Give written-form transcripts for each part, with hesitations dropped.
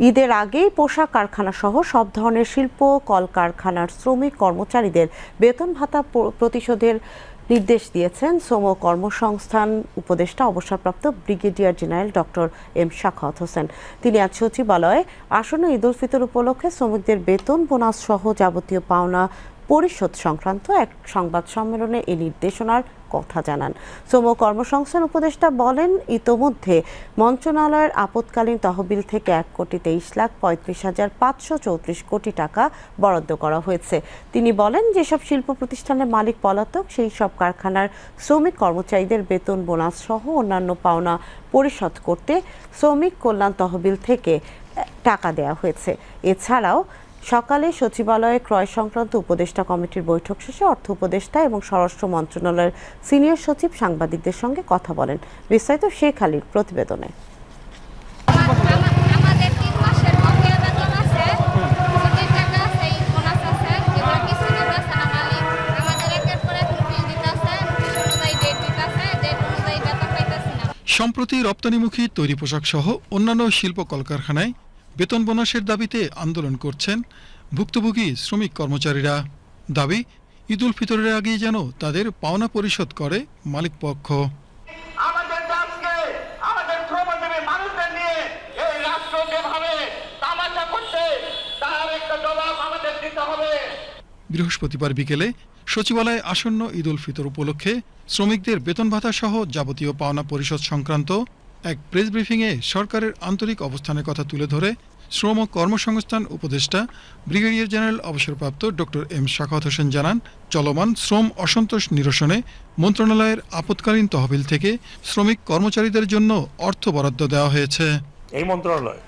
ঈদের আগেই পোশাক কারখানা সহ সব ধরনের শিল্প কলকারখানার শ্রমিক কর্মচারীদের বেতন ভাতা প্রতিশোধের নির্দেশ দিয়েছেন শ্রম ও কর্মসংস্থান উপদেষ্টা অবসরপ্রাপ্ত brigadier general doctor M Sakhawat Hossain. তিনি আজ সচিবালয়ে আসন্ন ঈদ উল ফিতর উপলক্ষে শ্রমিকদের বেতন বোনাস সহ যাবতীয় পাওনা পরিশোধ সংক্রান্ত এক সংবাদ সম্মেলনে এই নির্দেশনার কথা জানান। শ্রম ও কর্মসংস্থান উপদেষ্টা বলেন, ইতোমধ্যে মন্ত্রণালয়ের আপৎকালীন তহবিল থেকে 1,33,534 কোটি টাকা বরাদ্দ করা হয়েছে। তিনি বলেন, যেসব শিল্প প্রতিষ্ঠানের মালিক পলাতক সেই সব কারখানার শ্রমিক কর্মচারীদের বেতন বোনাস সহ অন্যান্য পাওনা পরিশোধ করতে শ্রমিক কল্যাণ তহবিল থেকে টাকা দেওয়া হয়েছে। এছাড়াও সকালে সচিবালয়ে ক্রয় সংক্রান্ত উপদেষ্টা কমিটির বৈঠক শেষে অর্থ উপদেষ্টা এবং স্বরাষ্ট্র মন্ত্রণালয়ের সিনিয়র সচিব সাংবাদিকদের সঙ্গে কথা বলেন। বিস্তারিত শেখ আলীর প্রতিবেদনে। সম্প্রতি রপ্তানিমুখী তৈরি পোশাক সহ অন্যান্য শিল্প কলকারখানায় বেতন বোনাসের দাবিতে আন্দোলন করছেন ভুক্তভোগী শ্রমিক কর্মচারীরা। দাবি, ঈদ উল ফিতরের আগেই যেন তাদের পাওনা পরিশোধ করে মালিকপক্ষ। বৃহস্পতিবার বিকেলে সচিবালয়ে আসন্ন ঈদ উল ফিতর উপলক্ষে শ্রমিকদের বেতন ভাতা সহ যাবতীয় পাওনা পরিশোধ সংক্রান্ত এক প্রেস ব্রিফিংয়ে সরকারের আন্তরিক অবস্থানের কথা তুলে ধরে শ্রম ও কর্মসংস্থান উপদেষ্টা ব্রিগেডিয়ার জেনারেল অবসরপ্রাপ্ত ডক্টর এম সাখাওয়াত হোসেন জানান, চলমান শ্রম অসন্তোষ নিরসনে মন্ত্রণালয়ের আপৎকালীন তহবিল থেকে শ্রমিক কর্মচারীদের জন্য অর্থ বরাদ্দ দেওয়া হয়েছে। এই মন্ত্রণালয়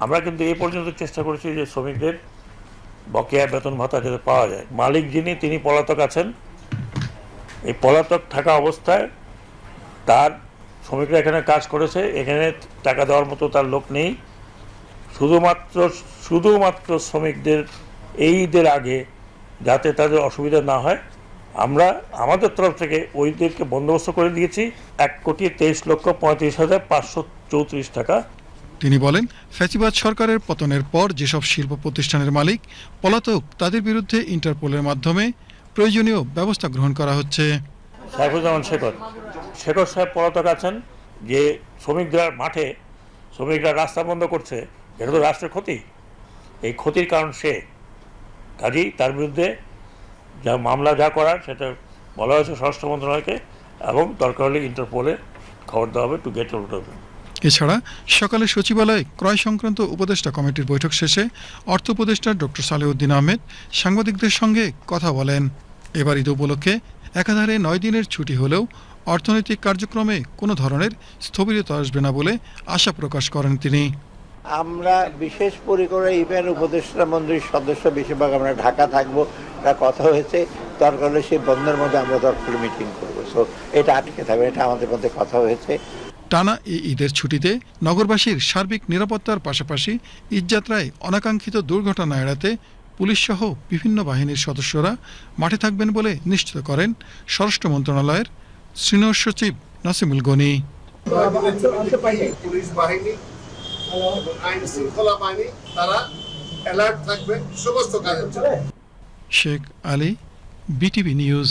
আমরা কিন্তু এই পর্যন্ত চেষ্টা করেছি যে শ্রমিকদের বকেয়া বেতন ভাতা যাতে পাওয়া যায়। মালিক যিনি, তিনি পলাতক আছেন। এই পলাতক থাকা অবস্থায় তার শ্রমিকরা এখানে কাজ করেছে, এখানে টাকা দেওয়ার মতো তার লোক নেই। শুধুমাত্র শ্রমিকদের এই ঈদের আগে যাতে তাদের অসুবিধা না হয়, আমরা আমাদের তরফ থেকে ওইদেরকে বন্দোবস্ত করে দিয়েছি 1,33,35,534 টাকা। তিনি বলেন, ফ্যাসিবাদ সরকারের পতনের পর যেসব শিল্প প্রতিষ্ঠানের মালিক পলাতক তাদের বিরুদ্ধে ইন্টারপোলের মাধ্যমে প্রয়োজনীয় ব্যবস্থা গ্রহণ করা হচ্ছে। সাইফুজ্জামান শেখর সাহেব পলাতক আছেন। যে শ্রমিকরা রাস্তা বন্ধ করছে, এটা তো রাষ্ট্রের ক্ষতি। এই ক্ষতির কারণ সে, কাজেই তার বিরুদ্ধে যা মামলা যা করার সেটা বলা হয়েছে স্বরাষ্ট্র মন্ত্রণালয়কে, এবং দরকার হলে ইন্টারপোলে খবর দেওয়া হবে to get out of it. এছাড়া সকালে সচিবালয়ে ক্রয় সংক্রান্ত উপদেষ্টা কমিটির বৈঠক শেষে অর্থ উপদেষ্টা ডক্টর সালেউদ্দিন আহমেদ সাংবাদিকদের সঙ্গে কথা বলেন। এবার ঈদ উপলক্ষে একাধারে 9 দিনের ছুটি হলেও অর্থনৈতিক কার্যক্রমে কোনো ধরনের স্থবিরতা আসবে না বলে আশা প্রকাশ করেন তিনি। আমরা বিশেষ পরিকরে ইভেন উপদেষ্টা মন্ত্রীর সদস্য বেশিরভাগ আমরা ঢাকা থাকবো, তার কথা হয়েছে। দরকার হলে সেই বন্ধের মধ্যে আমরা দরকার মিটিং করবো। সো এটা আটকে থাকবে, এটা আমাদের মধ্যে কথা হয়েছে। টানা এই ঈদের ছুটিতে নগরবাসীর সার্বিক নিরাপত্তার পাশাপাশি ঈদযাত্রায় অনাকাঙ্ক্ষিত দুর্ঘটনা এড়াতে পুলিশ সহ বিভিন্ন বাহিনীর সদস্যরা মাঠে থাকবেন বলে নিশ্চিত করেন স্বরাষ্ট্র মন্ত্রণালয়ের সিনিয়র সচিব নাসিমুল গনি। পুলিশ বাহিনী, আইন শৃঙ্খলা বাহিনী তারা অ্যালার্ট থাকবে সমস্ত কাজের জন্য। Sheikh Ali, BTV news.